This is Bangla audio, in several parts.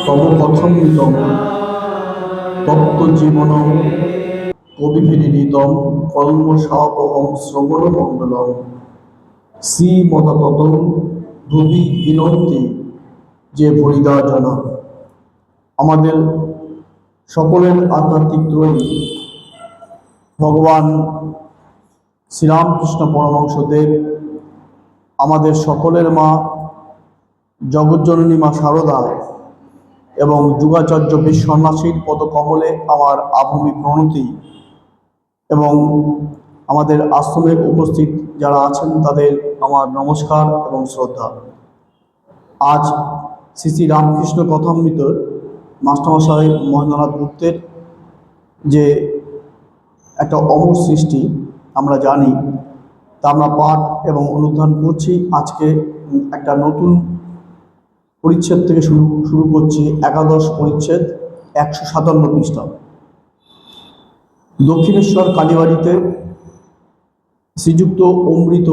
তব কথমিতম তত্ত্বজীবনম কবিভিনীতম কল্মষাপহম শ্রবণমণ্ডলম শ্রীমতততম ভুবি বিনন্তি যে পরিদার্জনা। আমাদের সকলের আধ্যাত্মিক ত্রয়ী ভগবান শ্রীরামকৃষ্ণ পরমহংসদেব, আমাদের সকলের মা জগজ্জননী মা শারদা এবং যুগাচার্য বিশ্বন্যাসীর পদকমলে আমার আভূমি প্রণতি এবং আমাদের আশ্রমে উপস্থিত যারা আছেন তাদের আমার নমস্কার এবং শ্রদ্ধা। আজ শ্রী শ্রী রামকৃষ্ণ কথামৃত মাস্টারমশাই মহেন্দ্রনাথ গুপ্তের যে একটা অমর সৃষ্টি আমরা জানি, তা আমরা পাঠ এবং অনুধ্যান করছি। আজকে একটা নতুন পরিচ্ছেদ থেকে শুরু করছি। একাদশ পরিচ্ছেদ, 157 পৃষ্ঠা। দক্ষিণেশ্বর কালীবাড়িতে শ্রীযুক্ত অমৃত,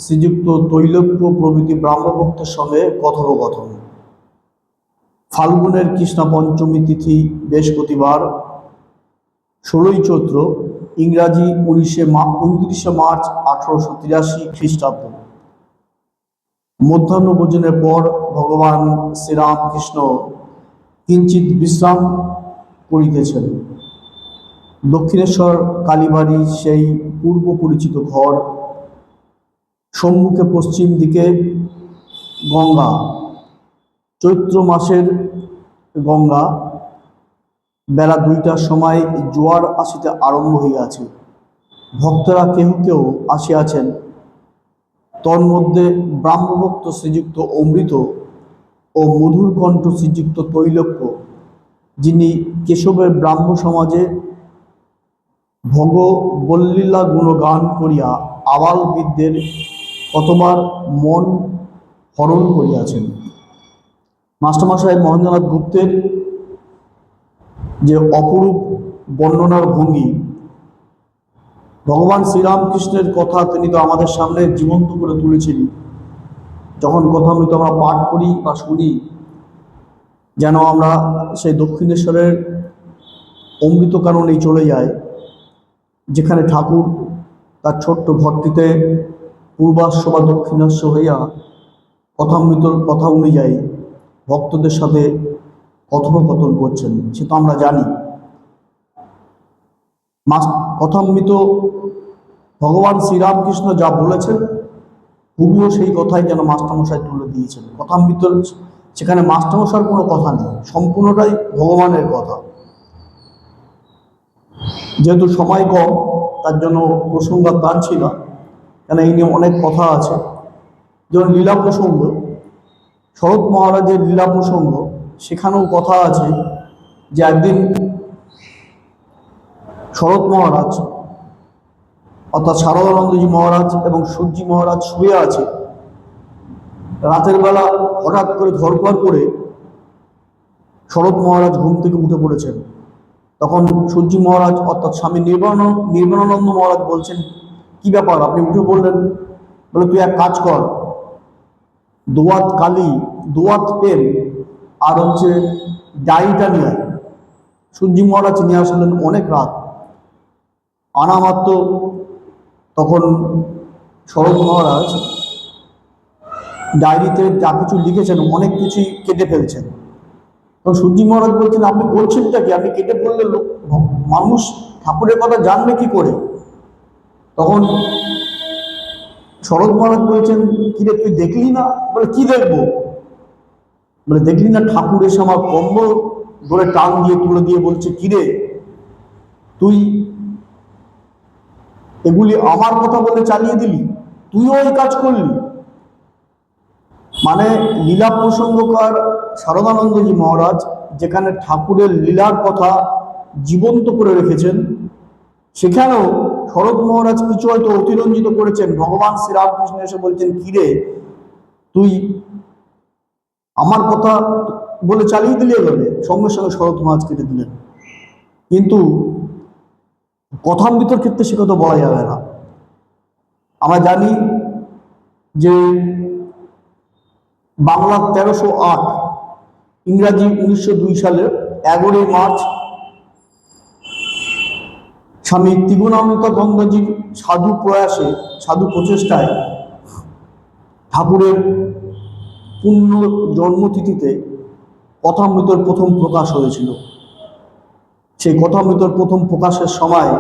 শ্রীযুক্ত তৈলক্য প্রভৃতি ব্রাহ্মভক্তের সঙ্গে কথোপকথন। ফাল্গুনের কৃষ্ণা পঞ্চমী তিথি বৃহস্পতিবার, 16ই চৈত্র, ইংরাজি 29শে মার্চ 1883 খ্রিস্টাব্দ। মধ্যাহ্ন ভোজনের পর ভগবান শ্রীরামকৃষ্ণ কিঞ্চিৎ বিশ্রাম করিতেছেন। দক্ষিণেশ্বর কালীবাড়ির সেই পূর্ব পরিচিত ঘর, সম্মুখে পশ্চিম দিকে গঙ্গা, চৈত্র মাসের গঙ্গা। বেলা 2টার সময় জোয়ার আসিতে আরম্ভ হইয়াছে। ভক্তরা কেহ কেউ আসিয়াছেন, তন্মধ্যে ব্রাহ্মভক্ত শ্রীযুক্ত অমৃত ও মধুর কণ্ঠ শ্রীযুক্ত তৈলক্য, যিনি কেশবের ব্রাহ্ম সমাজে ভগবল্লীলা গুণগান করিয়া আবাল বৃদ্ধের কতবার মন হরণ করিয়াছেন। মাস্টারমশাই মহেন্দ্রনাথ গুপ্তের যে অপরূপ বর্ণনার ভঙ্গি, ভগবান শ্রীরামকৃষ্ণের কথা তিনি তো আমাদের সামনে জীবন্ত করে তুলেছিলেন। যখন কথামৃত আমরা পাঠ করি বা শুনি, যেন আমরা সেই দক্ষিণেশ্বরের অমৃত কাননেই চলে যাই, যেখানে ঠাকুর তার ছোট্ট ঘরটিতে পূর্বাশ্ব বা দক্ষিণাশ্ব হইয়া কথামৃতর কথা অনুযায়ী ভক্তদের সাথে কথোপকথন করছেন। সে তো আমরা জানি। কথামৃত ভগবান শ্রীরামকৃষ্ণ যা বলেছেন হুবহু সেই কথাই যেন মাস্টারমশাই তুলে দিয়েছেন। কথামৃত সেখানে মাস্টারমশাইয়ের কোনো কথা নেই, সম্পূর্ণটাই ভগবানের কথা। যেহেতু সময় কম, তার জন্য প্রসঙ্গ টানছি না, কেন এই নিয়ে অনেক কথা আছে। যেমন লীলা প্রসঙ্গ, শরৎ মহারাজের লীলা প্রসঙ্গ, সেখানেও কথা আছে যে একদিন শরৎ মহারাজ অর্থাৎ শারদানন্দজি মহারাজ এবং সূর্যি মহারাজ শুয়ে আছে। রাতের বেলা হঠাৎ করে ধরপড় করে শরৎ মহারাজ ঘুম থেকে উঠে পড়েছেন। তখন সূর্যি মহারাজ অর্থাৎ স্বামী নির্বাণানন্দ মহারাজ বলছেন, কি ব্যাপার, আপনি উঠে পড়লেন? বলে, তুই এক কাজ কর, দোয়াত কালি, দোয়াত পেন আর ডায়েরিটা নিয়ে আয়। সূর্যি মহারাজ নিয়ে আসলেন। অনেক রাত, আনা মাত্র তখন শরৎ মহারাজ ডায়েরিতে যা কিছু লিখেছেন অনেক কিছুই কেটে ফেলছেন। তখন সূর্যি মহারাজ বলছেন, আপনি করছেনটা কি? আপনি কেটে পড়লে মানুষ ঠাকুরের কথা জানবে কি করে? তখন শরৎ মহারাজ বলছেন, কিরে তুই দেখলি না? বলে, কি দেখবো? বলে, দেখলি না ঠাকুর এসে আমার কম্বল ধরে টান দিয়ে তুলে দিয়ে বলছে, কিরে তুই এগুলি আমার কথা বলে চালিয়ে দিলি, তুইও এই কাজ করলি? মানে লীলা প্রসঙ্গকার শারদানন্দজি মহারাজ যেখানে ঠাকুরের লীলার কথা জীবন্ত করে রেখেছেন, সেখানেও শরৎ মহারাজ কিছু হয়তো অতিরঞ্জিত করেছেন। ভগবান শ্রীরামকৃষ্ণ এসে বলছেন, কিরে তুই আমার কথা বলে চালিয়ে দিলে এভাবে? সঙ্গে সঙ্গে শরৎ মহারাজ কেটে দিলেন। কিন্তু কথামৃতর ক্ষেত্রে সে কথা বলা যাবে না। আমরা জানি যে বাংলা 1308 ইংরাজি 1902 সালের 11 মার্চ স্বামী ত্রিগুণামৃতানন্দজির সাধু প্রয়াসে, সাধু প্রচেষ্টায় ঠাকুরের পূর্ণ জন্মতিথিতে কথামৃতর প্রথম প্রকাশ হয়েছিল। সেই কথামৃতর প্রথম প্রকাশের সময়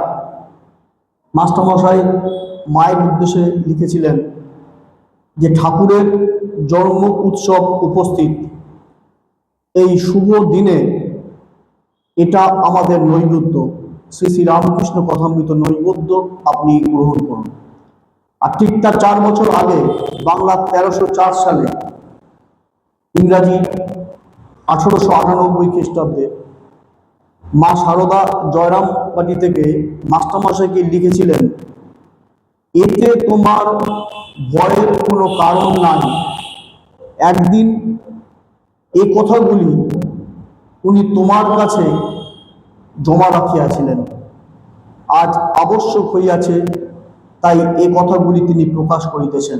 মাস্টারমশাই মায়ের উদ্দেশ্যে লিখেছিলেন যে ঠাকুরের জন্ম উৎসব উপস্থিত এই শুভ দিনে এটা আমাদের নৈবেদ্য, শ্রী শ্রী রামকৃষ্ণ কথামৃত নৈবেদ্য আপনি গ্রহণ করুন। আর ঠিক তার 4 বছর আগে বাংলা 1304 সালে, ইংরাজি 1898 খ্রিস্টাব্দে মা শারদা জয়রামবাটি থেকে মাস্টারমশাইকে লিখেছিলেন, এতে তোমার ভয়ের কোনো কারণ নাই। একদিন এ কথাগুলি উনি তোমার কাছে জমা রাখিয়াছিলেন, আজ আবশ্যক হইয়াছে, তাই এ কথাগুলি তিনি প্রকাশ করিতেছেন।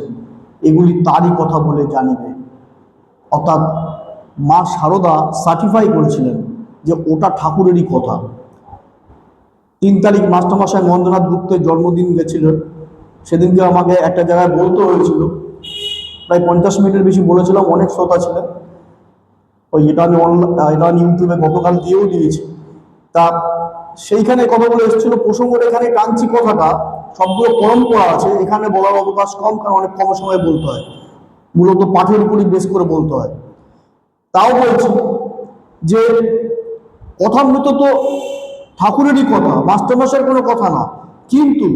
এগুলি তারই কথা বলে জানিবে। অর্থাৎ মা শারদা সার্টিফাই করেছিলেন যে ওটা ঠাকুরেরই কথা। 3 তারিখ মাস্টারমশাই মহেন্দ্রনাথ গুপ্তের জন্মদিন গেছিল, সেদিনকে আমাকে একটা জায়গায় বলতে হয়েছিল, প্রায় 50 মিনিটের বেশি বলেছিলাম, অনেক শ্রোতা ছিলেন। এটা আমি ইউটিউবে গতকাল দিয়েও দিয়েছি। তা সেইখানে কথাগুলো এসেছিল, প্রসঙ্গটা এখানে টানছি কথাটা, সবগুলো পরম্পরা আছে, এখানে বলার অবকাশ কম, কারণ অনেক কম সময়ে বলতে হয়, মূলত পাঠের উপরই বেশ করে বলতে হয়। তাও বলছি যে কথামৃত তো ঠাকুরেরই কথা, মাস্টারমশাইয়ের কোনো কথা না। কিন্তু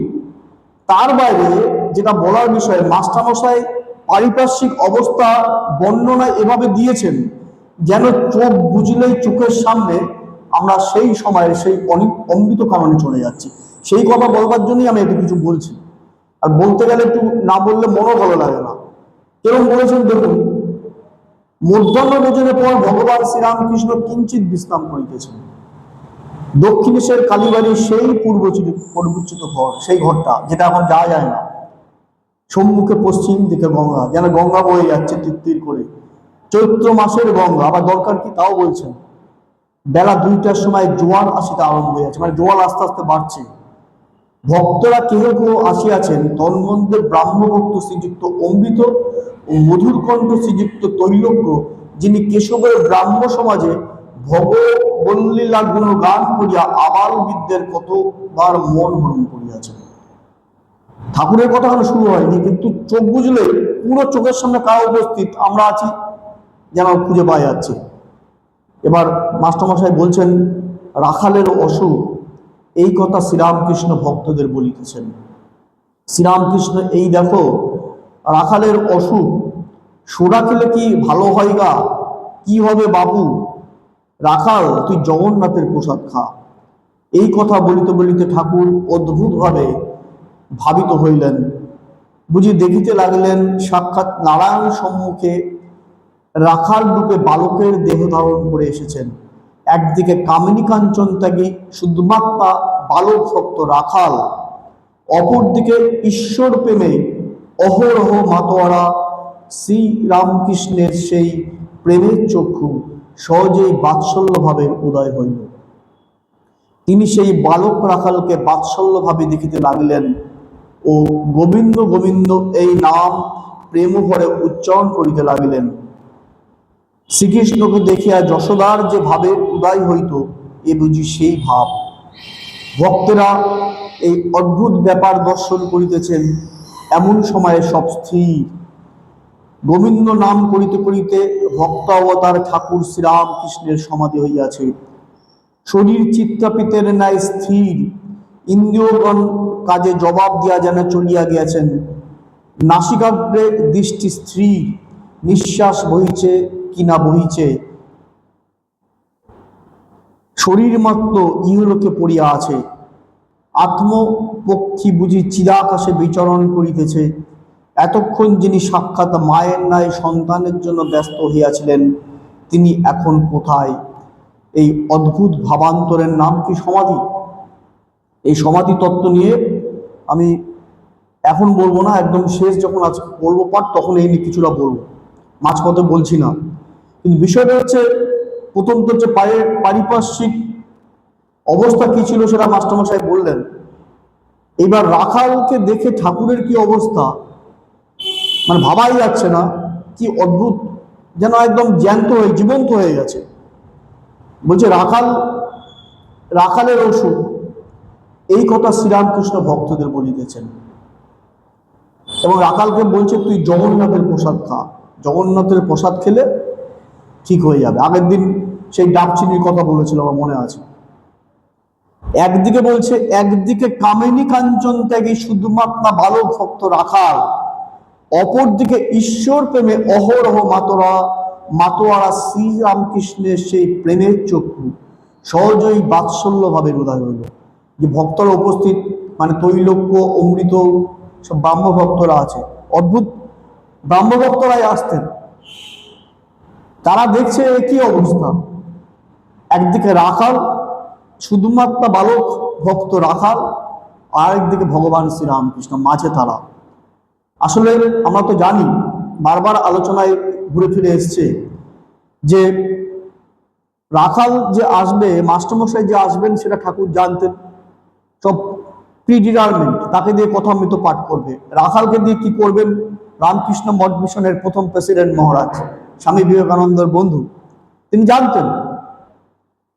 তার বাইরে যেটা বলার বিষয়, মাস্টারমশাই পারিপার্শ্বিক অবস্থা বর্ণনা এভাবে দিয়েছেন যেন চোখ বুঝলেই চোখের সামনে আমরা সেই সময়ের সেই অমৃত কারণে চলে যাচ্ছি। সেই কথা বলবার জন্যই আমি এত কিছু বলছি। আর বলতে গেলে একটু না বললে মনও ভালো লাগে না। কেরম বলেছেন দেখুন, মধ্যাহ্ন ভোজনের পর ভগবান শ্রীরামকৃষ্ণ কিঞ্চিত বিশ্রাম করিতেছেন। দক্ষিণেশ্বর কালীবাড়ির সেই পূর্বচিত ঘর, সেই ঘরটা যেটা এখন যাওয়া যায় না, সম্মুখে পশ্চিম দিকে গঙ্গা, যেন গঙ্গা বয়ে যাচ্ছে তির করে, চৈত্র মাসের গঙ্গা। আবার দরকার কি তাও বলছেন। বেলা 2টার সময় জোয়ার আসিতে আরম্ভ হয়ে যাচ্ছে, মানে জোয়ার আস্তে আস্তে বাড়ছে। ভক্তরা কেহ কেউ আসিয়াছেন, তন্মধ্যে ব্রাহ্মভক্ত শ্রীযুক্ত অমৃত ও মধুর কণ্ঠ শ্রীযুক্ত তৈলক্য, যিনি কেশবের ব্রাহ্ম সমাজে ভগবল্লীলা গুণ গান করিয়া আবাল বিদ্যের কতবার মন হরণ করিয়াছেন। ঠাকুরের কথা কোনো শুরু হয়নি, কিন্তু চোখ বুঝলে পুরো চোখের সামনে কারা উপস্থিত আমরা আছি যেন খুঁজে পাওয়া যাচ্ছে। এবার মাস্টারমশাই বলছেন, রাখালের অসুখ, এই কথা শ্রীরামকৃষ্ণ ভক্তদের বলিতেছেন। শ্রীরামকৃষ্ণ, এই দেখো রাখালের অসুখ, সোডা খেলে কি ভালো হয় গা? কি হবে বাবু? রাখাল, তুই জগন্নাথের প্রসাদ খা। এই কথা বলিতে বলিতে ঠাকুর অদ্ভুতভাবে ভাবিত হইলেন। বুঝি দেখিতে লাগলেন সাক্ষাৎ নারায়ণ সম্মুখে রাখাল রূপে বালকের দেহ ধারণ করে এসেছেন। একদিকে কামিনী কাঞ্চন ত্যাগী শুদ্ধমাত্মা বালক ভক্ত রাখাল, অপরদিকে ঈশ্বর প্রেমে অহরহ মাতোয়ারা শ্রীরামকৃষ্ণের সেই প্রেমের চক্ষু সহজেই বাৎসল্যভাবের উদয় হইল। তিনি সেই বালক রাখালকে বাৎসল্যভাবে দেখিতে লাগিলেন ও গোবিন্দ গোবিন্দ এই নাম প্রেম ভরে উচ্চারণ করিতে লাগিলেন। শ্রীকৃষ্ণকে দেখিয়া যশোদার যে ভাবের উদয় হইত, এ বুঝি সেই ভাব। ভক্তেরা এই অদ্ভুত ব্যাপার দর্শন করিতেছেন, এমন সময়ে সব স্থির। গোবিন্দ নাম করিতে করিতে ভক্ত অবতার ঠাকুর শ্রীরামকৃষ্ণের সমাধি হইয়াছে। শরীর চিত্তাপিতের ন্যায় স্থির, ইন্দ্রিয়গণ কাজে জবাব দিয়া যেন চলিয়া গিয়াছেন। নাসিকাগ্রে দৃষ্টি স্থির, নিঃশ্বাস বহিছে কিনা বহিছে, শরীর মাত্র ইহলোকে পড়িয়া আছে। আত্মপক্ষী বুঝি চিরাকাশে বিচরণ করিতেছে। এতক্ষণ যিনি সাক্ষাৎ মায়ের ন্যায় সন্তানের জন্য ব্যস্ত হইয়াছিলেন, তিনি এখন কোথায়? এই অদ্ভুত ভাবান্তরের নাম কি সমাধি। এই সমাধি তত্ত্ব নিয়ে আমি এখন বলবো না, একদম শেষ যখন আজ বলবো পাঠ তখন এই নিয়ে কিছুটা বলবো, মাঝপথে বলছি না। কিন্তু বিষয়টা হচ্ছে প্রথম তো হচ্ছে পারিপার্শ্বিক অবস্থা কি ছিল সেটা মাস্টারমশাই বললেন। এবার রাখালকে দেখে ঠাকুরের কি অবস্থা, মানে ভাবাই যাচ্ছে না, কি অদ্ভুত, যেন একদম জীবন্ত হয়ে গেছে। বলছে রাখালের ওষুধ, এই কথা শ্রীরামকৃষ্ণ ভক্তদের বলিতেছেন। এবং রাখালকে বলছে তুই জগন্নাথের প্রসাদ খা, জগন্নাথের প্রসাদ খেলে ঠিক হয়ে যাবে। আগের দিন সেই ডাবচিনির কথা বলেছিল, আমার মনে আছে। একদিকে বলছে, একদিকে কামিনী কাঞ্চন ত্যাগী শুধুমাত্র বালক ভক্ত রাখাল, অপরদিকে ঈশ্বর প্রেমে অহরহ মাতোয়ারা শ্রীরামকৃষ্ণের সেই প্রেমের চক্ষু সহজেই বাৎসল্য ভাবে উদয় হইল। যে ভক্তরা উপস্থিত, মানে তৈলক্য, অমৃত, সব ব্রাহ্ম ভক্তরা আছে, অদ্ভুত ব্রাহ্ম ভক্তরাই আসতেন। তারা দেখছে কি অবস্থা, একদিকে রাখাল, শুধুমাত্র বালক ভক্ত রাখাল, আর একদিকে ভগবান শ্রীরামকৃষ্ণ, মাঝে তারা। আসলে আমরা তো জানি, বারবার আলোচনায় ঘুরে ফিরে এসছে যে রাখাল যে আসবে, মাস্টারমশাই যে আসবেন, সেটা ঠাকুর জানতেন, সব প্রিডিটারমেন্ট। তাকে দিয়ে কথামৃত পাঠ করবে। রাখালকে দিয়ে কি করবেন? রামকৃষ্ণ মঠ মিশনের প্রথম প্রেসিডেন্ট মহারাজ স্বামী বিবেকানন্দের বন্ধু, তিনি জানতেন।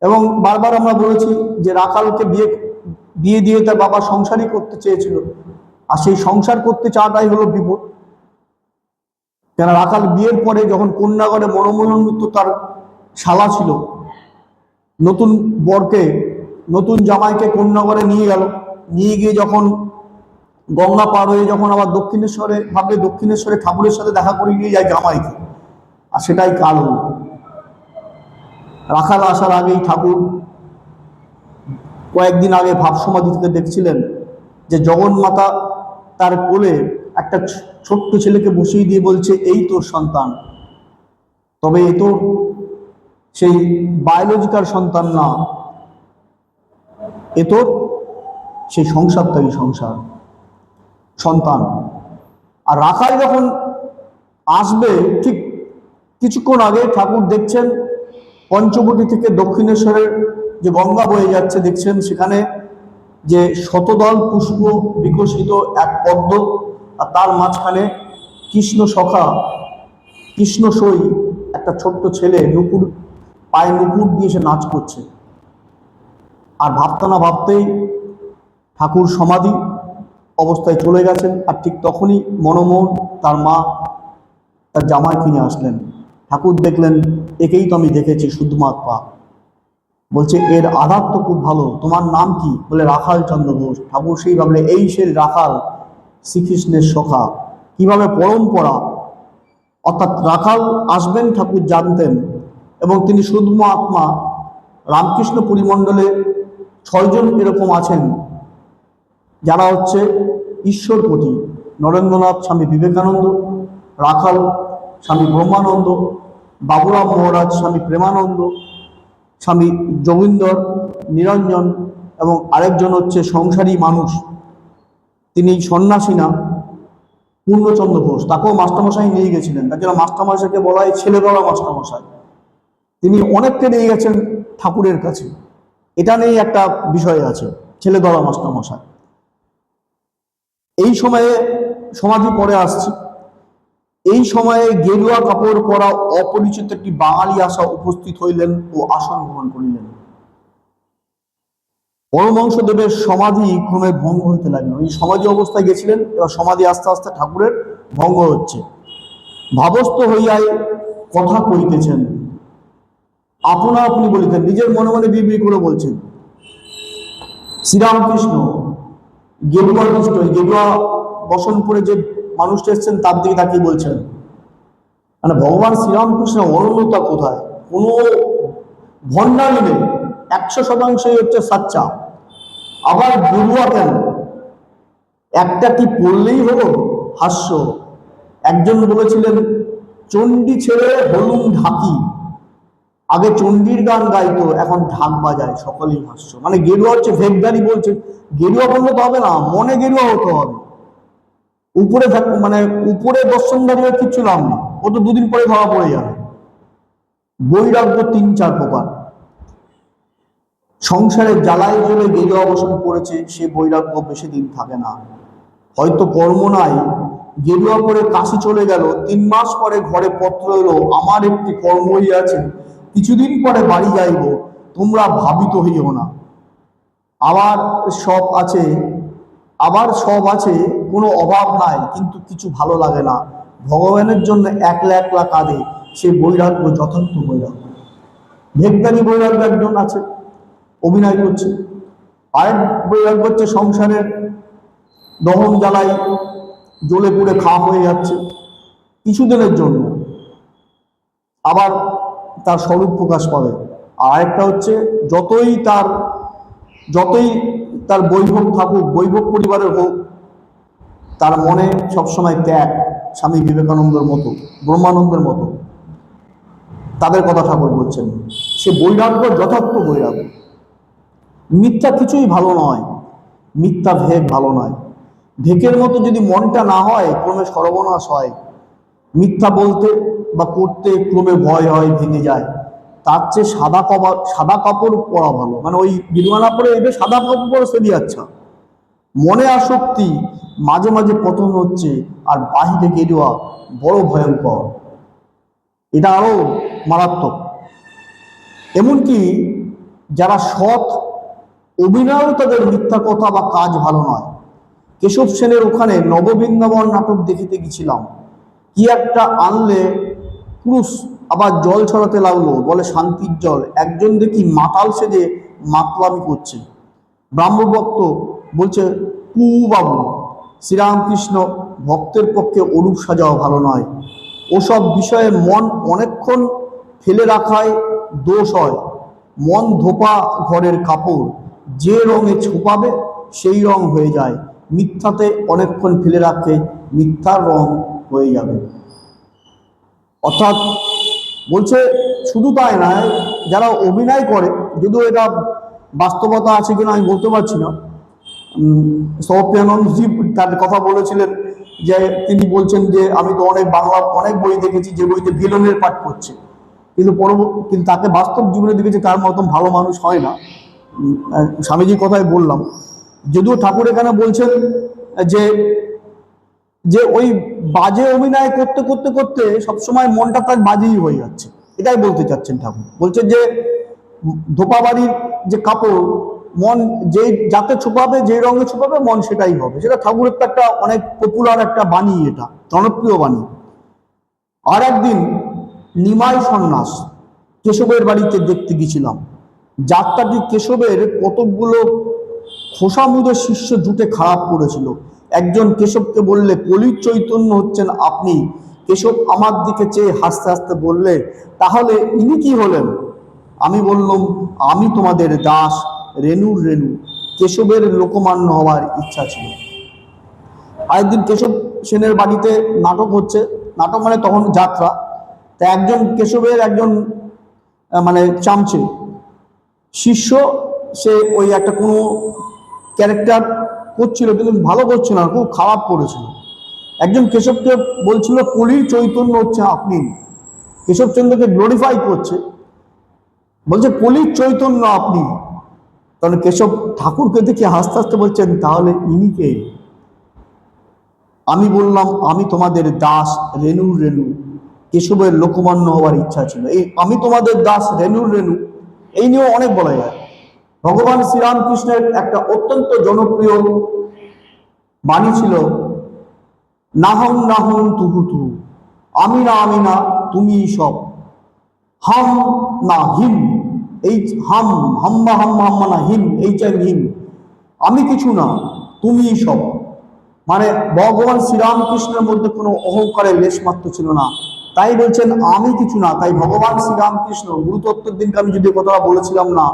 এবং বারবার আমরা বলেছি যে রাখালকে বিয়ে দিয়ে তার বাবা সংসারই করতে চেয়েছিল, আর সেই সংসার করতে চাওয়াটাই হলো বিপদ। কেন রাখাল বিয়ের পরে যখন কন্যাগড়ে মনমোহন মিত্র তার শালা ছিল, নতুন বরকে, নতুন জামাইকে কন্যাগড়ে নিয়ে গেল, নিয়ে গিয়ে যখন গঙ্গা পার হয়ে যখন আবার দক্ষিণেশ্বরে ভাবলে দক্ষিণেশ্বরে ঠাকুরের সাথে দেখা করে নিয়ে যায় জামাইকে, আর সেটাই কাল হল। রাখাল আসার আগেই ঠাকুর কয়েকদিন আগে ভাব সমাধি থেকে দেখছিলেন যে জগন্মাতা তার কোলে একটা ছোট্ট ছেলেকে বসিয়ে দিয়ে বলছে, এই তোর সন্তান। তবে এ তো সেই বায়োলজিক্যাল সন্তান না, এ তো সেই সংসারটাই সন্তান। আর রাখাল যখন আসবে ঠিক কিছুক্ষণ আগে ঠাকুর দেখছেন পঞ্চবটি থেকে দক্ষিণেশ্বরের যে গঙ্গা বয়ে যাচ্ছে, দেখছেন সেখানে যে শতদল পুষ্প বিকশিত এক পদ্ম, আর তার মাঝখানে কৃষ্ণ সখা, কৃষ্ণ সই একটা ছোট্ট ছেলে নুপুর, পায়ে নুপুর দিয়ে সে নাচ করছে। আর ভাবতে না ভাবতেই ঠাকুর সমাধি অবস্থায় চলে গেছেন। আর ঠিক তখনই মনমোহন তার মা তার জামাই কিনে আসলেন। ঠাকুর দেখলেন, একেই তো আমি দেখেছি শুদ্ধমাত্র। বলছে, এর আধার তো খুব ভালো, তোমার নাম কি? বলে, রাখাল চন্দ্র ঘোষ। ঠাকুর সেই ভাবলে, এই সে রাখাল, শ্রীকৃষ্ণের সখা। কিভাবে পরম্পরা, অর্থাৎ রাখাল আসবেন ঠাকুর জানতেন। এবং তিনি শুদ্ধ আত্মা। রামকৃষ্ণ পরিমণ্ডলে 6 জন এরকম আছেন যারা হচ্ছে ঈশ্বরপতি: নরেন্দ্রনাথ স্বামী বিবেকানন্দ, রাখাল স্বামী ব্রহ্মানন্দ, বাবুরাম মহারাজ স্বামী প্রেমানন্দ, স্বামী যোগীন্দর নিরঞ্জন, এবং আরেকজন হচ্ছে সংসারী মানুষ, তিনি সন্ন্যাসী না, পূর্ণচন্দ্র ঘোষ। তাকেও মাস্টারমশাই নিয়ে গেছিলেন। তার জন্য মাস্টারমশাইকে বলা হয় ছেলেবেলা মাস্টারমশাই। তিনি অনেককে নিয়ে গেছেন ঠাকুরের কাছে। এটা নিয়ে একটা বিষয় আছে, ছেলেদলা মাস্টারমশাই। এই সময়ে সমাধি পরে আসছি, এই সময়ে গেরুয়া কাপড় পরা অপরিচিত একটি বাঙালি আসা উপস্থিত হইলেন ও আসন গ্রহণ করিলেন। পরমহংসদেবের সমাধি ক্রমে ভঙ্গ হইতে লাগলো। এই সমাধি অবস্থায় গেছিলেন, এবার সমাধি আস্তে আস্তে ঠাকুরের ভঙ্গ হচ্ছে। ভাবস্থ হইয়াই কথা কইতেছেন, আপনা আপনি বলিতেন, নিজের মনে মনে বিড়বিড় করে বলছেন। শ্রীরামকৃষ্ণ গেরুয়া কৃষ্ণ, গেরুয়া বসন পরে যে মানুষটা এসছেন তার দিকে তাকিয়ে বলছেন, মানে ভগবান শ্রীরামকৃষ্ণের অনন্যতা কোথায়? কোনো ভণ্ডামি নেই, 100% হচ্ছে সাচ্চা। আবার গেরুয়া কেন? একটা কি পড়লেই হলো? হাস্য। একজন বলেছিলেন, চণ্ডী ছেড়ে হলুম ঢাকি। আগে চণ্ডীর গান গাইতো, এখন ঢাক বাজায়, সকলেই হাস্য। মানে গেরুয়া হচ্ছে ভেগদারি বলছে। গেরুয়া বললে তো হবে না, মনে গেরুয়া হতে হবে। উপরে মানে উপরে দর্শনদারি কিচ্ছু নাম নেই, ও তো 2 দিন পরে ধরা পড়ে যাবে। বৈরাগ্য 3-4 প্রকার। সংসারের জ্বালায় জ্বলে গেরুয়া অবসান করেছে, সে বৈরাগ্য বেশি দিন থাকে না। হয়তো কর্ম নাই, গেরুয়া পরে কাশি চলে গেল, 3 মাস পরে ঘরে পত্র এলো, আমার একটি কর্মই আছে, কিছুদিন পরে বাড়ি যাইব, তোমরা ভাবিত হইও না। আবার সব আছে, কোনো অভাব নাই, কিন্তু কিছু ভালো লাগে না, ভগবানের জন্য একলা একলা কাঁদে, সে বৈরাগ্য যথার্থ বৈরাগ্য। ভেগদানি বৈরাগ্য একজন আছে, অভিনয় করছে। আরেক বৈরাগ্য হচ্ছে সংসারের দহন জ্বালাই জ্বলে পুড়ে খাওয়া হয়ে যাচ্ছে কিছুদিনের জন্য, আবার তার স্বরূপ প্রকাশ পাবে। আর আরেকটা হচ্ছে যতই তার বৈভব থাকুক, বৈভব পরিবারের হোক, তার মনে সবসময় ত্যাগ, স্বামী বিবেকানন্দের মতো, ব্রহ্মানন্দের মতো। তাদের কথা ঠাকুর বলছেন, সে বৈরাগ্য যথার্থ বৈরাগ্য। মিথ্যা কিছুই ভালো নয়, মিথ্যা ভেগ ভালো নয়। ভেকের মতো যদি মনটা না হয়, ক্রমে সর্বনাশ হয়। মিথ্যা বলতে বা করতে ক্রমে ভয় হয়, ভেঙে যায়। তার চেয়ে সাদা কাপড় পরা ভালো। মানে ওই গেরুয়া না পরে এবার সাদা কাপড় পরে সেদি আচ্ছা। মনে আসক্তি, মাঝে মাঝে পতন হচ্ছে, আর বাহিরে গেরুয়া বড় ভয়ঙ্কর, এটা আরো মারাত্মক। এমনকি যারা সৎ, অভিনয়ও তাদের মিথ্যা কথা বা কাজ ভালো নয়। কেশব সেনের ওখানে নববৃন্দাবন নাটক দেখিতে গেছিলাম, কি একটা আনলে পুরুষ, আবার জল ছড়াতে লাগলো, বলে শান্তির জল। একজন দেখি মাতাল সেজে মাতলামি করছে। ব্রাহ্মভক্ত বলছে, কু বাবু, শ্রীরামকৃষ্ণ ভক্তের পক্ষে ওরূপ সাজাও ভালো নয়, ওসব বিষয়ে মন অনেকক্ষণ ফেলে রাখায় দোষ হয়। মন ধোপা ঘরের কাপড়, যে রঙে ছোপাবে সেই রং হয়ে যায়, মিথ্যাতে অনেকক্ষণ ফেলে রাখলে মিথ্যার রং হয়ে যাবে। অর্থাৎ বলছে শুধু তাই নয়, যারা অভিনয় করে, যদিও এটা বাস্তবতা আছে কিনা আমি বলতে পারছি না। সৌপ্যানন্দজি তার কথা বলেছিলেন, যে তিনি বলছেন যে আমি তো অনেক বই দেখেছি যে বইতে ভিলেনের পাঠ করছে, কিন্তু তাকে বাস্তব জীবনে দেখেছি তার মতন ভালো মানুষ হয় না। স্বামীজির কথাই বললাম। যদিও ঠাকুর এখানে বলছেন যে যে ওই বাজে অভিনয় করতে করতে করতে সবসময় মনটা তার বাজেই হয়ে যাচ্ছে, এটাই বলতে চাচ্ছেন ঠাকুর। বলছেন যে ধোপাবাড়ির যে কাপড়, মন যাতে ছোপাবে, যে রঙে ছোপাবে মন সেটাই হবে। সেটা ঠাকুরের তো একটা অনেক পপুলার একটা বাণী, এটা জনপ্রিয় বাণী। আর একদিন নিমাই সন্ন্যাস কেশবের বাড়িতে দেখতে গেছিলাম। যাত্রাটি কেশবের কতকগুলো খোসামুদে শিষ্য জুটে খারাপ করেছিল। একজন কেশবকে বললে, কলির চৈতন্য হচ্ছেন আপনি। কেশব আমার দিকে চেয়ে হাসতে হাসতে বললে, তাহলে ইনি কি হলেন? আমি বললাম, আমি তোমাদের দাস, রেণুর রেণু। কেশবের লোকমান্য হওয়ার ইচ্ছা ছিল। আরেকদিন কেশব সেনের বাড়িতে নাটক হচ্ছে, নাটক মানে তখন যাত্রা। তা একজন কেশবের একজন মানে চামচে শিষ্য, সে ওই একটা কোনো ক্যারেক্টার করছিল, কিন্তু ভালো করছিল না, খুব খারাপ করেছিল। একজন কেশবকে বলছিল, কলির চৈতন্য হচ্ছে আপনি। কেশবচন্দ্রকে গ্লোরিফাই করছে, বলছে কলির চৈতন্য আপনি। তাহলে কেশব ঠাকুরকে দেখে হাসতে হাসতে বলছেন, তাহলে ইনি কে? আমি বললাম, আমি তোমাদের দাস, রেণুর রেণু। কেশবের লোকমান্য হওয়ার ইচ্ছা ছিল। এই আমি তোমাদের দাস, রেণুর রেণু, এই নিয়েও অনেক বলা যায়। ভগবান শ্রীরামকৃষ্ণের একটা অত্যন্ত জনপ্রিয় বাণী ছিল, নাহং নাহং তুহু তুহু, আমি না তুমি সব, হাম না হিম, এই হাম হাম্মা হাম্মা হাম্মা না হিম, এই চাই হিম, আমি কিছু না তুমি সব। মানে ভগবান শ্রীরামকৃষ্ণের মধ্যে কোনো অহংকারের লেশ মাত্র ছিল না, তাই বলছেন আমি কিছু না। তাই ভগবান শ্রীরামকৃষ্ণ, গুরুতত্ত্বের দিনকে আমি যদি কথাটা বলেছিলাম না,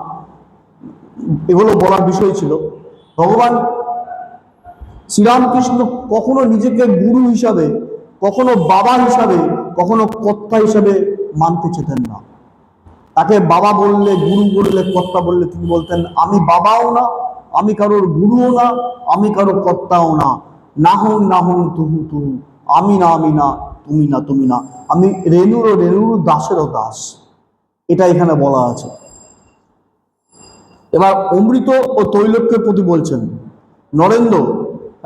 এগুলো বলার বিষয় ছিল। ভগবান শ্রীরামকৃষ্ণ কখনো নিজেকে গুরু হিসাবে, কখনো বাবা হিসাবে, কখনো কর্তা হিসাবে মানতে চেতেন না। তাকে বাবা বললে, গুরু বললে, কর্তা বললে তিনি বলতেন, আমি বাবাও না, আমি কারোর গুরুও না, আমি কারোর কর্তাও না, নাহং তুহু তুহু, আমি না তুমি না, আমি রেণুর দাসেরও দাস। এটা এখানে বলা আছে। এবার অমৃত ও তৈলক্যের প্রতি বলছেন, নরেন্দ্র,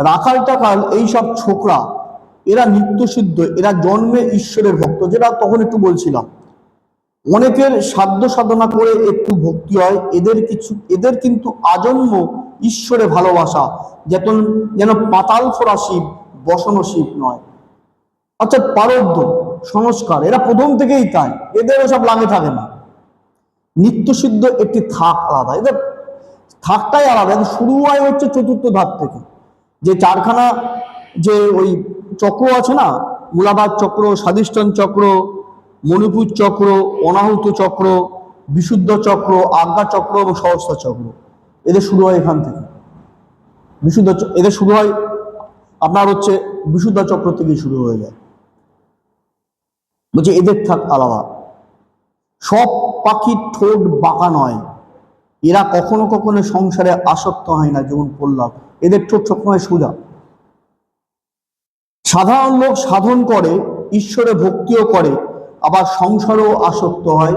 রাখাল টাকাল এইসব ছোকরা এরা নিত্যসিদ্ধ, এরা জন্মে ঈশ্বরের ভক্ত, যেটা তখন একটু বলছিলাম। অনেকের সাধ্য সাধনা করে একটু ভক্তি হয়, এদের কিন্তু আজন্ম ঈশ্বরে ভালোবাসা, যেন পাতাল ফোরা শিব বসনো শিব নয়। অর্থাৎ পারদ্ধ সংস্কার, এরা প্রথম থেকেই তাই, এদের ওসব লাগে থাকে না। নিত্যসিদ্ধ একটি থাক আলাদা, এদের থাকটাই আলাদা। শুরু হয় হচ্ছে চতুর্থ ধাপ থেকে, যে চারখানা যে ওই চক্র আছে না, মূলাধার চক্র, স্বাধিষ্ঠান চক্র, মণিপুর চক্র, অনাহুত চক্র, বিশুদ্ধ চক্র, আজ্ঞা চক্র এবং সহস্র চক্র, এদের শুরু হয় এখান থেকে। এদের শুরু হয় আপনার হচ্ছে বিশুদ্ধ চক্র থেকেই শুরু হয়ে যায়। বলছে এদের থাক আলাদা। সব পাখির ঠোঁট বাঁকা নয়, এরা কখনো কখনো সংসারে আসক্ত হয় না, যেমন বললাম এদের ঠোঁট সবসময় সোজা। সাধারণ লোক সাধন করে, ঈশ্বরে ভক্তিও করে, আবার সংসারেও আসক্ত হয়,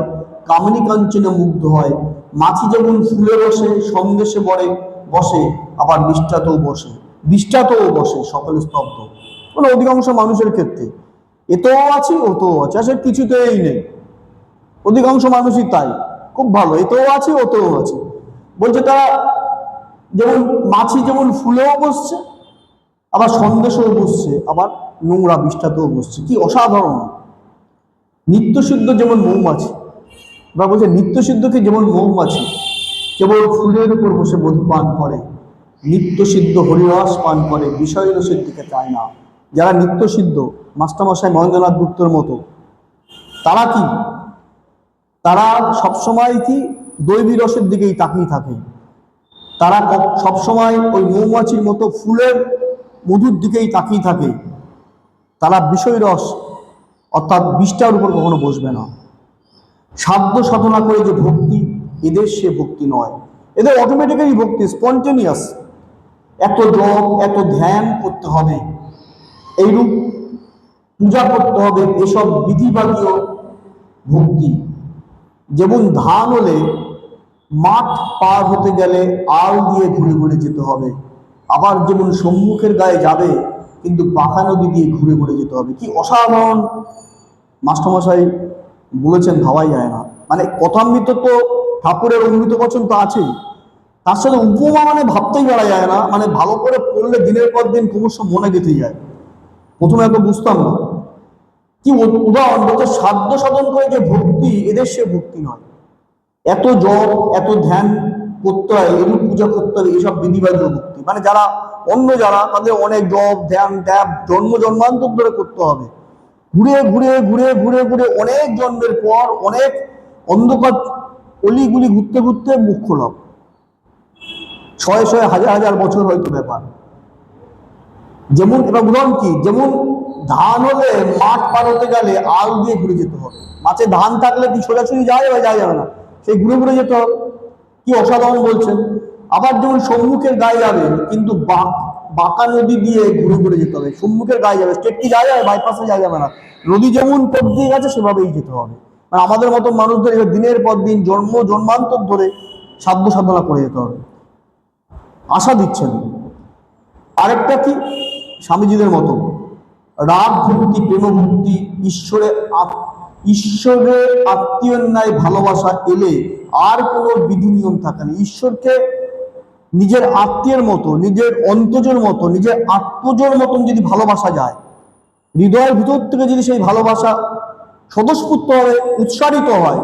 কামিনী কাঞ্চনে মুগ্ধ হয়। মাছি যেমন ফুলে বসে, সন্দেশে বসে, আবার বিষ্ঠাতেও বসে, সকলে স্তব্ধ। মানে অধিকাংশ মানুষের ক্ষেত্রে এতেও আছে ওতেও আছে, আসলে কিছুতেই নেই। অধিকাংশ মানুষই তাই, খুব ভালো, এতেও আছে ওতেও আছে। বলছে তারা যেমন মাছি যেমন ফুলেও বসছে, আবার সন্দেশেও বসছে, আবার নোংরা বিষ্ঠাতেও বসছে। কি অসাধারণ! নিত্যসিদ্ধ যেমন মৌমাছি, বা বলছে নিত্যসিদ্ধকে যেমন মৌমাছি কেবল ফুলের উপর বসে মধু পান করে, নিত্যসিদ্ধ হরিরস পান করে, বিষয় রসের দিকে চায় না। যারা নিত্যসিদ্ধ, মাস্টারমশাই মহেন্দ্রনাথ গুপ্তর মতো, তারা কি, তারা সবসময় কি দৈবী রসের দিকেই তাকিয়ে থাকে। তারা সবসময় ওই মৌমাছির মতো ফুলের মধুর দিকেই তাকিয়ে থাকে। তারা বিষয় রস অর্থাৎ বিষ্ঠার উপর কখনো বসবে না। সাধ্য সাধনা করে যে ভক্তি, এদের সে ভক্তি নয়। এদের অটোমেটিক্যালি ভক্তি, স্পন্টেনিয়াস। এত জপ, এত ধ্যান করতে হবে, এইরূপ পূজা করতে হবে, এসব বিধিবাদীয় ভক্তি। যেমন ধান হলে মাঠ পার হতে গেলে আল দিয়ে ঘুরে ঘুরে যেতে হবে, আবার যেমন সম্মুখের গায়ে যাবে কিন্তু বাঁকা নদী দিয়ে ঘুরে ঘুরে যেতে হবে। কি অসাধারণ মাস্টারমশাই বলেছেন, ভাবাই যায় না। মানে কথামৃত তো ঠাকুরের অমৃত বচন তো আছেই, তার সাথে উপমা মানে ভাবতেই পারা যায় না। মানে ভালো করে পড়লে দিনের পর দিন ক্রমশ মনে গেঁথে যায়। প্রথমে এত বুঝতাম না। কি উদাহরণ বলছে, সাধ্য সাধন করে যে ভক্তি, এদের সে ভক্তি নয়। এত জপ, এত ধ্যান করতে হয়, এরূপ পূজা করতে হবে, এসব বিধিবাদী ভক্তি। মানে যারা অন্য, যারা তাদের অনেক জপ ধ্যান ট্যাপ জন্মান্তর ধরে করতে হবে, ঘুরে ঘুরে ঘুরে ঘুরে ঘুরে অনেক জন্মের পর, অনেক অন্ধকার অলিগুলি ঘুরতে ঘুরতে মুখ্য লাভ, শয়ে শয়ে হাজার হাজার বছর হয়তো ব্যাপার। যেমন এবার উদাহরণ কি, যেমন ধান হলে মাঠ পার হতে গেলে আল দিয়ে ঘুরে যেতে হবে। মাঠে ধান থাকলে কি সোজাসুজি যাওয়া যাবে? যাওয়া যাবে না, সেই ঘুরে ঘুরে যেতে হবে। কি অসাধারণ বলছেন! আবার যেমন সম্মুখের গায়ে যাবে কিন্তু বাঁকা নদী দিয়ে ঘুরে ঘুরে যেতে হবে। সম্মুখের গায়ে যাবে, স্টেট কি যাওয়া যাবে? বাইপাসে যাওয়া যাবে না, নদী যেমন পথ দিয়ে গেছে সেভাবেই যেতে হবে। মানে আমাদের মতো মানুষদের দিনের পর দিন জন্মান্তর ধরে সাধ্য সাধনা করে যেতে হবে। আশা দিচ্ছেন। আরেকটা কি, স্বামীজিদের মতো রাগ ভক্তি, প্রেম ভক্তি, ঈশ্বরের আত্মীয়ের ন্যায় ভালোবাসা এলে আর কোনো বিধি নিয়ম থাকে না। ঈশ্বরকে নিজের আত্মীয়ের মতো, নিজের অন্তজের মতো, নিজের আত্মজের মতন যদি ভালোবাসা যায়, হৃদয়ের ভিতর থেকে যদি সেই ভালোবাসা স্বতঃস্ফূর্ত ভাবে উৎসারিত হয়,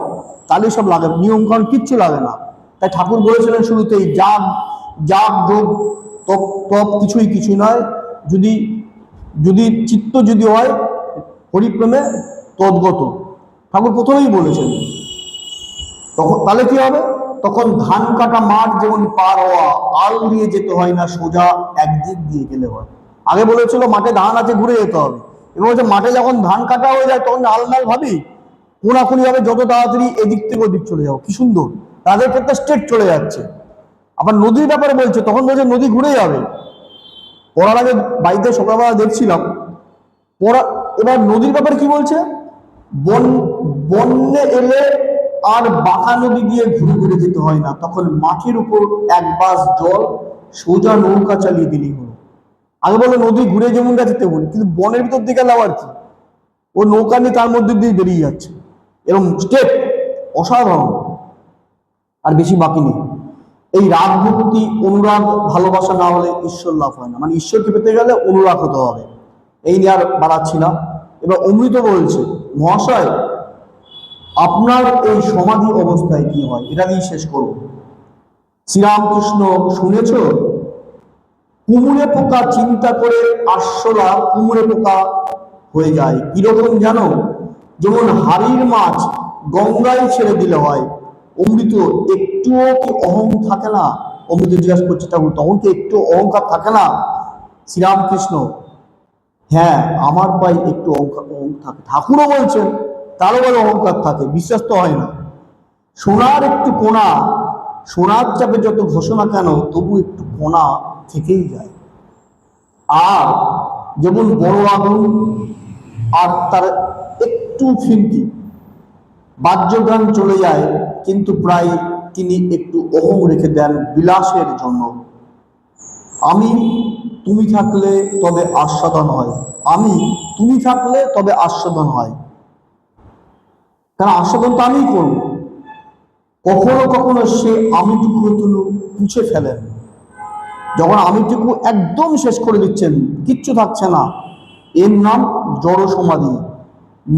তাহলে সব লাগে, নিয়ম কারণ কিচ্ছু লাগে না। তাই ঠাকুর বলেছিলেন শুরুতেই, যাগ যোগ তপ কিছুই নয়, যদি চিত্ত যদি হয় হরিপ্রেমে তদ্গত। ঠাকুর প্রথমেই বলেছেন। তখন তাহলে কি হবে? তখন ধান কাটা মাঠ যেমন পার হওয়া, আল দিয়ে যেতে হয় না, সোজা একদিক দিয়ে গেলে হয়। আগে বলেছিল মাঠে ধান আছে, ঘুরে যেতে হবে। এবং হচ্ছে মাঠে যখন ধান কাটা হয়ে যায় তখন আলমাল ভাবি কোনাকুনি ভাবে যত তাড়াতাড়ি এদিক থেকে ওদিক চলে যাও। কি সুন্দর, তাদের ক্ষেত্রে স্ট্রেট চলে যাচ্ছে। আবার নদীর ব্যাপারে বলছে, তখন বলছে নদী ঘুরে যাবে। পড়ার আগে বাড়িতে সকালবেলা দেখছিলাম এবার নদীর ব্যাপারে কি বলছে, বন্যে এলে আর বাঁকা নদী দিয়ে ঘুরে ঘুরে যেতে হয় না, তখন মাটির উপর এক বাস জল সোজা নৌকা চালিয়ে দিলেই হলো। আগে বলে নদী ঘুরে যেমন গেছে তেমন, কিন্তু বনের ভিতর দিকে গেল আর কি, ও নৌকা নিয়ে তার মধ্যে দিয়ে বেরিয়ে যাচ্ছে, এরকম স্টেপ অসাধারণ, আর বেশি বাকি নেই। এই রাগ ভক্তি অনুরাগ ভালোবাসা না হলে ঈশ্বর লাভ হয় না, মানে ঈশ্বরকে পেতে গেলে অনুরাগ হতে হবে। এই নিয়ে আর বাড়াচ্ছি না। এবার অমৃত বলছে, মহাশয় আপনার এই সমাধি অবস্থায় কি হয়, এটা দিয়ে শেষ করব। শ্রীরামকৃষ্ণ শুনেছ, কুমুরে পোকা চিন্তা করে আরশোলা কুমুরে পোকা হয়ে যায়। কিরকম জানো, যেমন হাড়ির মাছ গঙ্গায় ছেড়ে দিলে হয়। অমৃত একটুও কি অহং থাকে না? অমৃত জিজ্ঞাসা করছে ঠাকুর, তখন কি একটু অহংকার থাকে না? শ্রীরামকৃষ্ণ, হ্যাঁ আমার পাই একটু অহংকার থাকে। ঠাকুরও বলছেন তারও বলে অহংকার থাকে, বিশ্বাস তো হয় না। সোনার একটু কোণা, সোনার চাপে যত ঘোষণা কেন, তবু একটু কোণা থেকেই যায়। আর যেমন বড় আগুন আর তার একটু ফিরকি বাহ্যজ্ঞান চলে যায়, কিন্তু প্রায় তিনি একটু অহং রেখে দেন বিলাসের জন্য। আমি তুমি থাকলে তবে আস্বাদন হয়, আমি তুমি থাকলে তবে আস্বাদন হয়, কারণ আস্বাদন তো আমিই করব। কখনো কখনো সে আমিটুকু পুছে ফেলেন, যখন আমিটুকু একদম শেষ করে দিচ্ছেন, কিচ্ছু থাকছে না, এর নাম জড় সমাধি,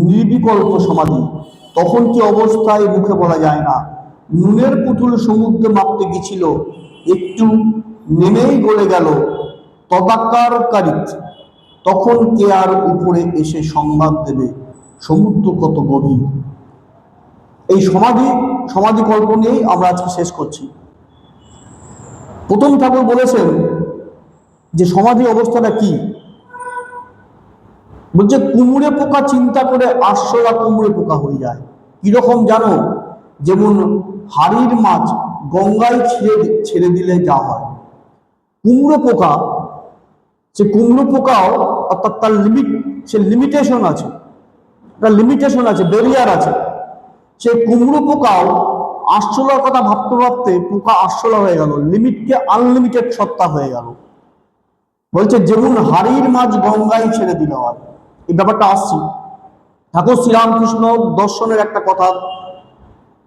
নির্বিকল্প সমাধি। তখন কি অবস্থায় মুখে বলা যায় না। নুনের পুতুল সমুদ্রে মাপতে গেছিল, একটু নেমেই গলে গেল তদাকারকারিত। তখন কে আর উপরে এসে সংবাদ দেবে সমুদ্র কত গভীর। এই সমাধি কল্প নিয়েই আমরা আজকে শেষ করছি। প্রথম ঠাকুর বলেছেন যে সমাধি অবস্থাটা কি, বলছে কুমড়ে পোকা চিন্তা করে আরশোলা কুমড়ে পোকা হয়ে যায়। কিরকম জানো, যেমন হাড়ির মাছ গঙ্গায় ছেড়ে দিলে যা হয়। কুমড়ো পোকা, সে কুমড়ো পোকাও অর্থাৎ তার লিমিটেশন আছে, তার লিমিটেশন আছে, ব্যারিয়ার আছে। সে কুমড়ো পোকাও আরশোলার কথা ভাবতে ভাবতে পোকা আরশোলা হয়ে গেল, লিমিটকে আনলিমিটেড সত্তা হয়ে গেল। বলছে যেমন হাড়ির মাছ গঙ্গায় ছেড়ে দিলে হয়। এই ব্যাপারটা আসছি, ঠাকুর শ্রীরামকৃষ্ণ দর্শনের একটা কথা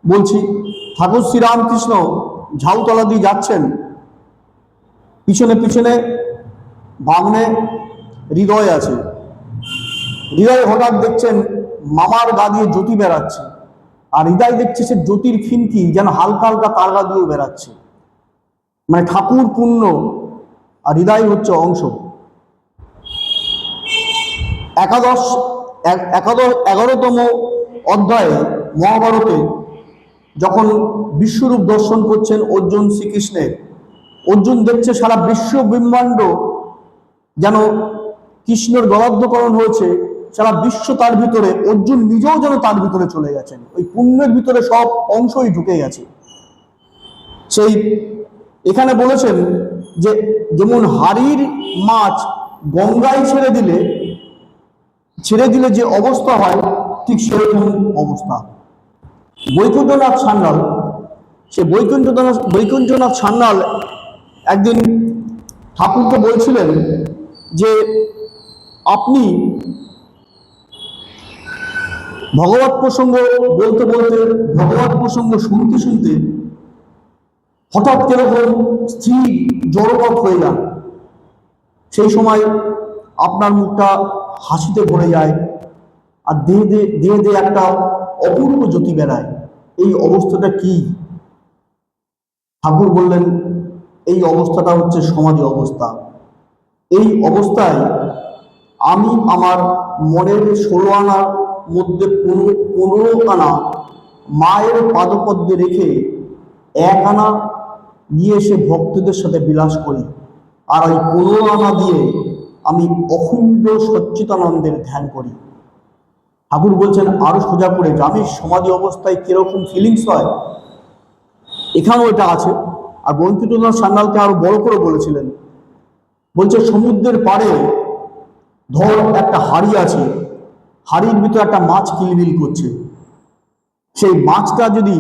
বলছি। ঠাকুর শ্রীরামকৃষ্ণ ঝাউতলা দিয়ে যাচ্ছেন, পিছনে পিছনে বামনে হৃদয় আছে। হৃদয় হঠাৎ দেখছেন মামার গা দিয়ে জ্যোতি বেড়াচ্ছে, আর হৃদয় দেখছে সে জ্যোতির ফিনকি যেন হালকা হালকা তার গা দিয়েও বেড়াচ্ছে। মানে ঠাকুর পূর্ণ আর হৃদয় হচ্ছে অংশ। 11তম অধ্যায়ে মহাভারতে যখন বিশ্বরূপ দর্শন করছেন অর্জুন শ্রীকৃষ্ণের, অর্জুন দেখছে সারা বিশ্ব ব্রহ্মাণ্ড যেন কৃষ্ণের গলাধ্যকরণ হয়েছে, সারা বিশ্ব তার ভিতরে, অর্জুন নিজেও যেন তার ভিতরে চলে গেছেন, ওই পুণ্যের ভিতরে সব অংশই ঢুকে গেছে। সেই এখানে বলেছেন যে যেমন হাড়ির মাছ গঙ্গায় ছেড়ে দিলে যে অবস্থা হয়, ঠিক সেরকম অবস্থা। বৈকুণ্ঠনাথ সান্যাল, সে বৈকুণ্ঠনাথ সান্যাল একদিন ঠাকুরকে বলছিলেন যে আপনি ভগবত প্রসঙ্গ বলতে বলতে, ভগবত প্রসঙ্গ শুনতে শুনতে হঠাৎ কিরকম স্থির জড়বৎ হয়ে যান। সেই সময় আপনার মুখটা হাসিতে ভরে যায়, আর দেহে একটা অপূর্ব জ্যোতি বেড়ায়। এই অবস্থাটা কি? ঠাকুর বললেন এই অবস্থাটা হচ্ছে সমাধি অবস্থা। এই অবস্থায় আমি আমার মনের 16 আনার মধ্যে 15 আনা মায়ের পাদপদ্মে রেখে 1 আনা নিয়ে এসে ভক্তদের সাথে বিলাস করি, আর ওই 15 আনা দিয়ে আমি অখণ্ড সচ্চিদানন্দের ধ্যান করি। ঠাকুর বলছেন আরো সোজা করে যে আমি সমাধি অবস্থায় কিরকম ফিলিংস হয়, এখানেও এটা আছে। আর বৈকুণ্ঠনাথ সান্যালকে আরো বড় করে বলেছিলেন, বলছে সমুদ্রের পাড়ে ধর একটা হাড়ি আছে, হাড়ির ভিতরে একটা মাছ কিলবিল করছে, সেই মাছটা যদি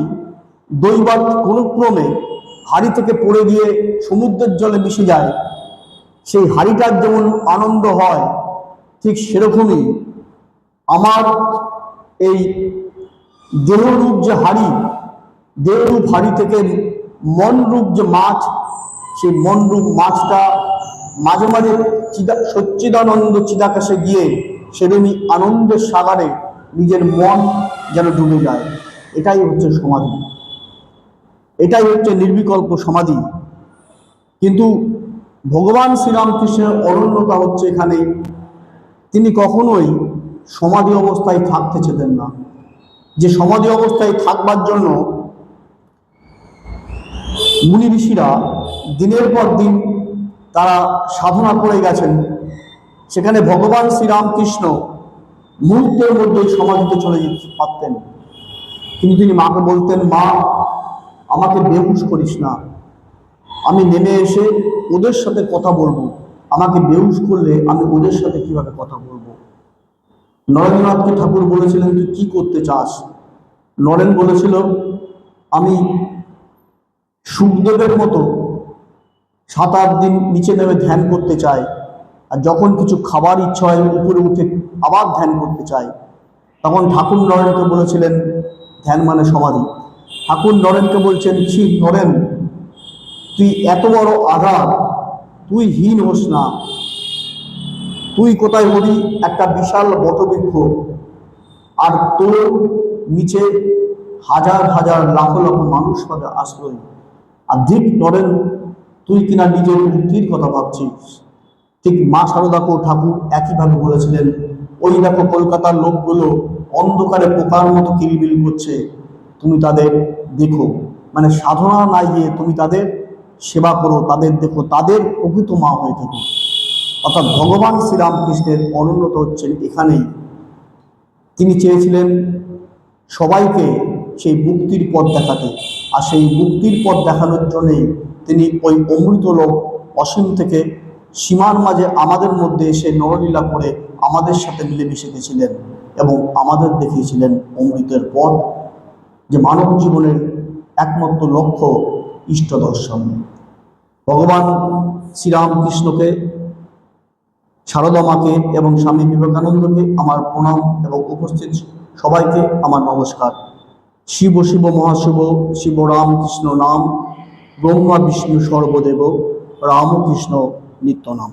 দৈবাত কোনো ক্রমে হাড়ি থেকে পড়ে গিয়ে সমুদ্রের জলে মিশে যায়, সেই হাড়িটার যেমন আনন্দ হয়, ঠিক সেরকমই আমার এই দেহরূপ যে হাড়ি, দেহরূপ হাড়ি থেকে মনরূপ যে মাছ, সেই মনরূপ মাছটা মাঝে মাঝে সচ্চিদানন্দ চিদাকাশে গিয়ে সেরকমই আনন্দের সাগরে নিজের মন যেন ডুবে যায়। এটাই হচ্ছে সমাধি, এটাই হচ্ছে নির্বিকল্প সমাধি। কিন্তু ভগবান শ্রীরামকৃষ্ণের অনন্যতা হচ্ছে এখানে, তিনি কখনোই সমাধি অবস্থায় থাকতে চেতেন না। যে সমাধি অবস্থায় থাকবার জন্য মুনি ঋষিরা দিনের পর দিন তারা সাধনা করে গেছেন, সেখানে ভগবান শ্রীরামকৃষ্ণ মুহূর্তের মধ্যেই সমাধিতে চলে যেতে পারতেন। কিন্তু তিনি মাকে বলতেন, মা আমাকে বেহুশ করিস না, আমি নেমে এসে ওদের সাথে কথা বলবো, আমাকে বেহুশ করলে আমি ওদের সাথে কিভাবে কথা বলবো। নরেন্দ্রনাথকে ঠাকুর বলেছিলেন, তুই কি করতে চাস? নরেন বলেছিল, আমি সুখদেবের মতো 7-8 দিন নিচে নেমে ধ্যান করতে চাই, আর যখন কিছু খাবার ইচ্ছা হয় উপরে উঠে আবার ধ্যান করতে চাই। তখন ঠাকুর নরেনকে বলেছিলেন, ধ্যান মানে সমাধি। ঠাকুর নরেনকে বলছেন, ছি নরেন, তুই এত বড় আধার, তুই হীন হোস না। তুই কোথায় হবি? একটা বিশাল বটবৃক্ষ, আর তোর নিচে হাজার হাজার লাখ লাখ মানুষ পাবে আশ্রয়। আর ঠিক নরেন, তুই কিনা নিজের মুক্তির কথা ভাবছিস। ঠিক মা সারদাকেও ঠাকুর একইভাবে বলেছিলেন, ওই দেখো কলকাতার লোকগুলো অন্ধকারে পোকার মতো কিলবিল করছে, তুমি তাদের দেখো, মানে সাধনা নাই গিয়ে তুমি তাদের সেবা করো, তাদের দেখো, তাদের প্রকৃত মা হয়ে থেকো। অর্থাৎ ভগবান শ্রীরামকৃষ্ণের অনন্যতা হচ্ছেন এখানেই। তিনি চেয়েছিলেন সবাইকে সেই মুক্তির পথ দেখাতে, আর সেই মুক্তির পথ দেখানোর জন্যেই তিনি ওই অমৃতলোক অসীম থেকে সীমার মাঝে আমাদের মধ্যে এসে নরলীলা করে আমাদের সাথে মিলেমিশে গেছিলেন এবং আমাদের দেখিয়েছিলেন অমৃতের পথ, যে মানব জীবনের একমাত্র লক্ষ্য ইষ্ট দর্শন। ভগবান শ্রীরামকৃষ্ণকে, সারদা মাকে এবং স্বামী বিবেকানন্দকে আমার প্রণাম এবং উপস্থিত সবাইকে আমার নমস্কার। শিব শিব মহাশিব, শিব রামকৃষ্ণ নাম, ব্রহ্মা বিষ্ণু সর্বদেব, রামকৃষ্ণ নিত্য নাম।